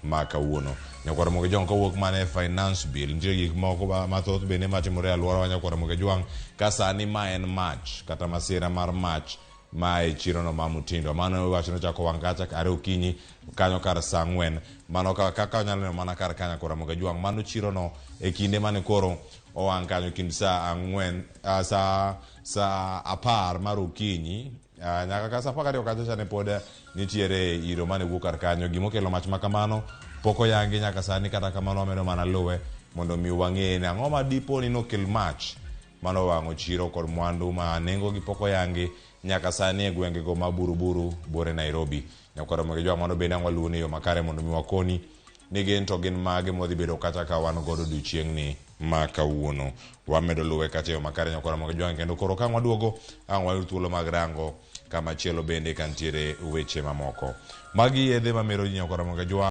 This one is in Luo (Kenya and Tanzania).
ma kawuono. Nyakwara Moke Jwang kawuok mane finance bill, nitie gik moko mathoth bende matimore e alworawa Nyakwara Moke Jwang ka sani ma en mach kata masira mar mach ma e chirono ma Mutindo. Mano wach nochako wang' kacha are okinyi kanyo kar saa 4 mano kaka nyalo neno mana kar kanyo Nyakwara Moke Jwang mano chirono e kinde mane koro owang' kanyo kind saa 4 saa 10 mar okinyi nyaka ka saa 12 kacha chane pod nitiere iro mane wuok kar kanyo. Gimokelo mach makamano pok oyangi nyaka sani, kata kamano wamedo mana luwe mondo mi wang'e ni ang'o ma dipo ni nokel mach mano wang'o chiro kod mwandu ma nengo gi pok oyangi nyaka sani e gwenge go ma Buruburu bore Nairobi. Nyakwara Moke Jwang mano bende ang'wa luwo ni yo makare mondo mi wakoni ni gin to gin mage modhi bedo kata ka wan godo odiochieng' ni ma kawuono. Wamedo luwe kata yo makare Nyakwara Moke Jwang, kendo koro ka waduogo wayud thuolo mag rango kama chielo bende kantiere weche mamoko. Magi yedhe mamero ji Nyakwara Moke Jwang.